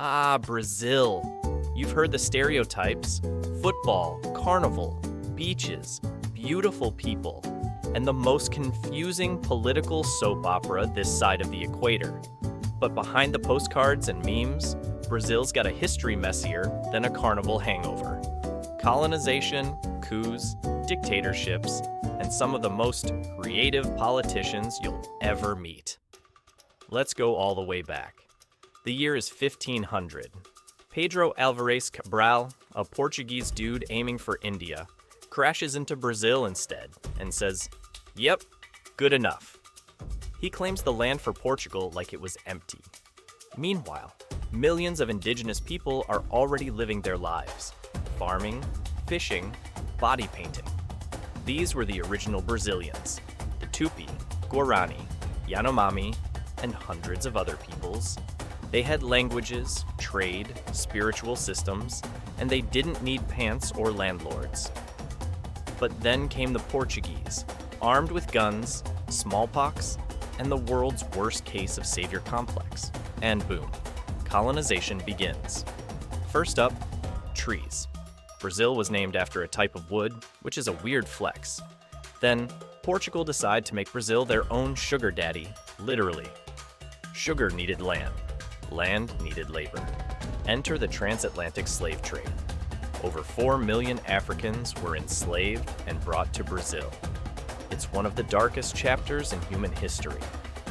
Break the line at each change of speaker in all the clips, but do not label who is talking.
Ah, Brazil. You've heard the stereotypes: football, carnival, beaches, beautiful people, and the most confusing political soap opera this side of the equator. But behind the postcards and memes, Brazil's got a history messier than a carnival hangover. Colonization, coups, dictatorships, and some of the most creative politicians you'll ever meet. Let's go all the way back. The year is 1500. Pedro Álvares Cabral, a Portuguese dude aiming for India, crashes into Brazil instead and says, "Yep, good enough." He claims the land for Portugal like it was empty. Meanwhile, millions of indigenous people are already living their lives, farming, fishing, body painting. These were the original Brazilians, the Tupi, Guarani, Yanomami, and hundreds of other peoples. They had languages, trade, spiritual systems, and they didn't need pants or landlords. But then came the Portuguese, armed with guns, smallpox, and the world's worst case of savior complex. And boom, colonization begins. First up, trees. Brazil was named after a type of wood, which is a weird flex. Then, Portugal decided to make Brazil their own sugar daddy, literally. Sugar needed land. Land needed labor. Enter the transatlantic slave trade. Over 4 million Africans were enslaved and brought to Brazil. It's one of the darkest chapters in human history.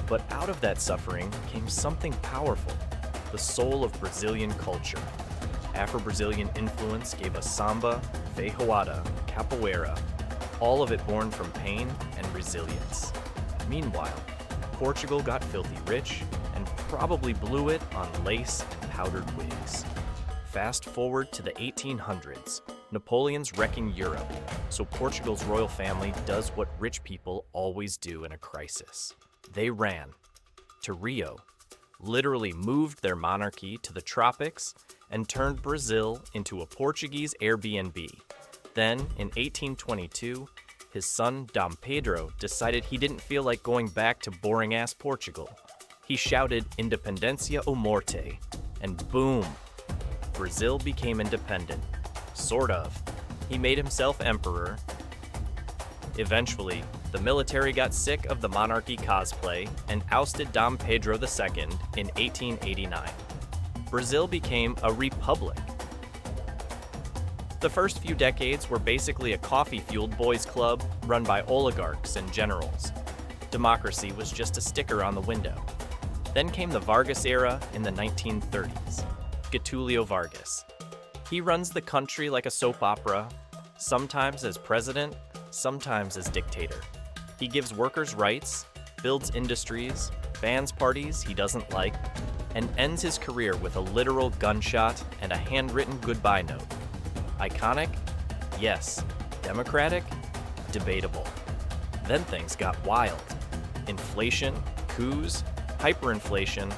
But out of that suffering came something powerful, the soul of Brazilian culture. Afro-Brazilian influence gave us samba, feijoada, capoeira, all of it born from pain and resilience. Meanwhile, Portugal got filthy rich and probably blew it on lace and powdered wigs. Fast forward to the 1800s, Napoleon's wrecking Europe, so Portugal's royal family does what rich people always do in a crisis. They ran to Rio, literally moved their monarchy to the tropics, and turned Brazil into a Portuguese Airbnb. Then, in 1822, his son Dom Pedro decided he didn't feel like going back to boring-ass Portugal. He shouted "Independencia ou Morte," and boom, Brazil became independent. Sort of. He made himself emperor. Eventually, the military got sick of the monarchy cosplay and ousted Dom Pedro II in 1889. Brazil became a republic. The first few decades were basically a coffee-fueled boys' club run by oligarchs and generals. Democracy was just a sticker on the window. Then came the Vargas era in the 1930s. Getulio Vargas. He runs the country like a soap opera, sometimes as president, sometimes as dictator. He gives workers rights, builds industries, bans parties he doesn't like, and ends his career with a literal gunshot and a handwritten goodbye note. Iconic? Yes. Democratic? Debatable. Then things got wild. Inflation, coups, hyperinflation,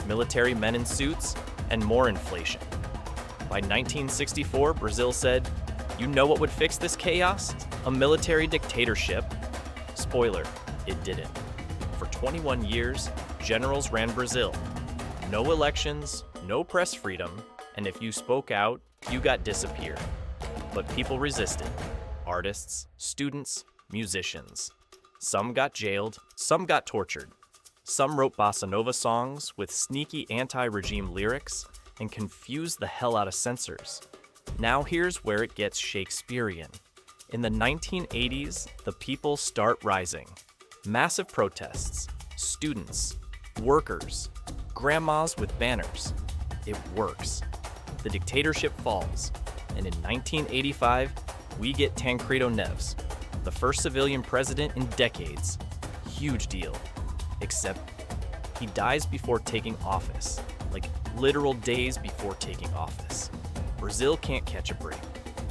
military men in suits, and more inflation. By 1964, Brazil said, "You know what would fix this chaos? A military dictatorship." Spoiler, it didn't. For 21 years, generals ran Brazil. No elections, no press freedom, and if you spoke out, you got disappeared. But people resisted. Artists, students, musicians. Some got jailed, some got tortured. Some wrote bossa nova songs with sneaky anti-regime lyrics and confused the hell out of censors. Now here's where it gets Shakespearean. In the 1980s, the people start rising. Massive protests, students, workers, grandmas with banners. It works. The dictatorship falls, and in 1985, we get Tancredo Neves, the first civilian president in decades. Huge deal. Except he dies before taking office, like literal days before taking office. Brazil can't catch a break,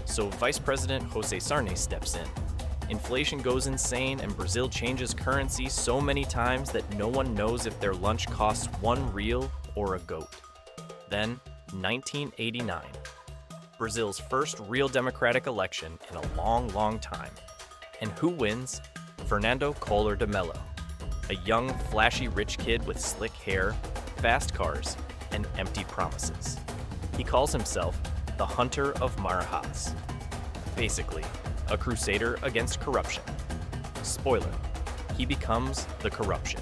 so Vice President José Sarney steps in. Inflation goes insane and Brazil changes currency so many times that no one knows if their lunch costs 1 real or a goat. Then, 1989. Brazil's first real democratic election in a long time. And who wins? Fernando Collor de Mello. A young, flashy rich kid with slick hair, fast cars, and empty promises. He calls himself the Hunter of Marahas. Basically, a crusader against corruption. Spoiler, he becomes the corruption.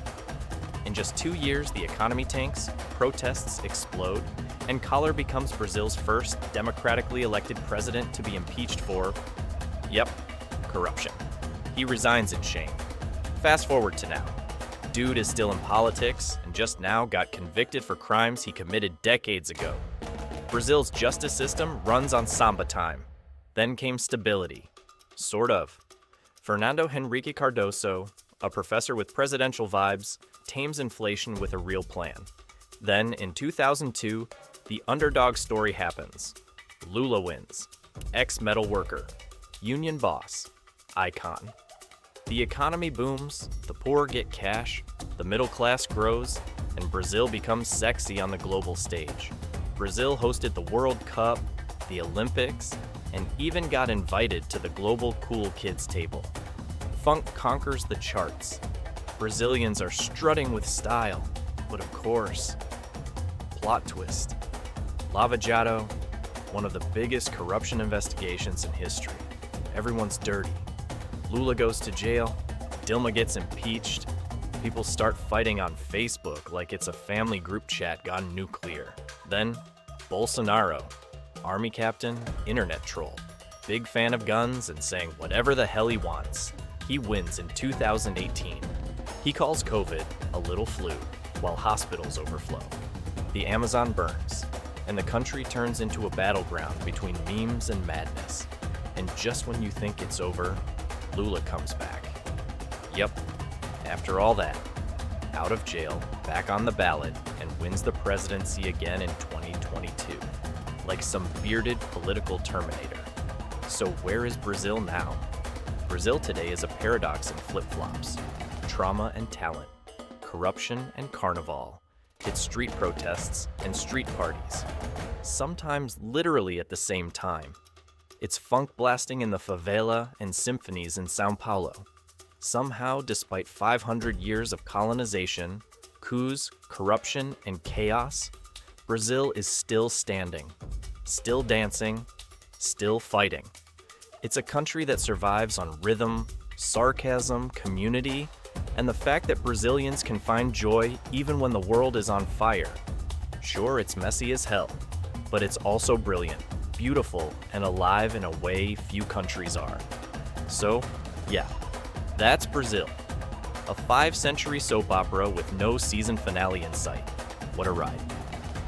In just 2 years, the economy tanks, protests explode, and Collor becomes Brazil's first democratically elected president to be impeached for, yep, corruption. He resigns in shame. Fast forward to now. Dude is still in politics and just now got convicted for crimes he committed decades ago. Brazil's justice system runs on samba time. Then came stability. Sort of. Fernando Henrique Cardoso, a professor with presidential vibes, tames inflation with a real plan. Then, in 2002, the underdog story happens. Lula wins. Ex-metal worker. Union boss. Icon. The economy booms, the poor get cash, the middle class grows, and Brazil becomes sexy on the global stage. Brazil hosted the World Cup, the Olympics, and even got invited to the global cool kids table. Funk conquers the charts. Brazilians are strutting with style, but of course, plot twist. Lava Jato, one of the biggest corruption investigations in history. Everyone's dirty. Lula goes to jail, Dilma gets impeached, people start fighting on Facebook like it's a family group chat gone nuclear. Then, Bolsonaro, army captain, internet troll, big fan of guns and saying whatever the hell he wants. He wins in 2018. He calls COVID a little flu, while hospitals overflow. The Amazon burns, and the country turns into a battleground between memes and madness. And just when you think it's over, Lula comes back. Yep, after all that, out of jail, back on the ballot, and wins the presidency again in 2022, like some bearded political terminator. So where is Brazil now? Brazil today is a paradox in flip-flops. Trauma and talent, corruption and carnival, hit street protests and street parties, sometimes literally at the same time. It's funk blasting in the favela and symphonies in São Paulo. Somehow, despite 500 years of colonization, coups, corruption, and chaos, Brazil is still standing, still dancing, still fighting. It's a country that survives on rhythm, sarcasm, community, and the fact that Brazilians can find joy even when the world is on fire. Sure, it's messy as hell, but it's also brilliant, beautiful, and alive in a way few countries are. So, yeah, that's Brazil. A 5-century soap opera with no season finale in sight. What a ride.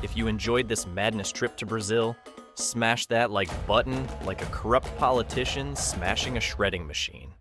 If you enjoyed this madness trip to Brazil, smash that like button like a corrupt politician smashing a shredding machine.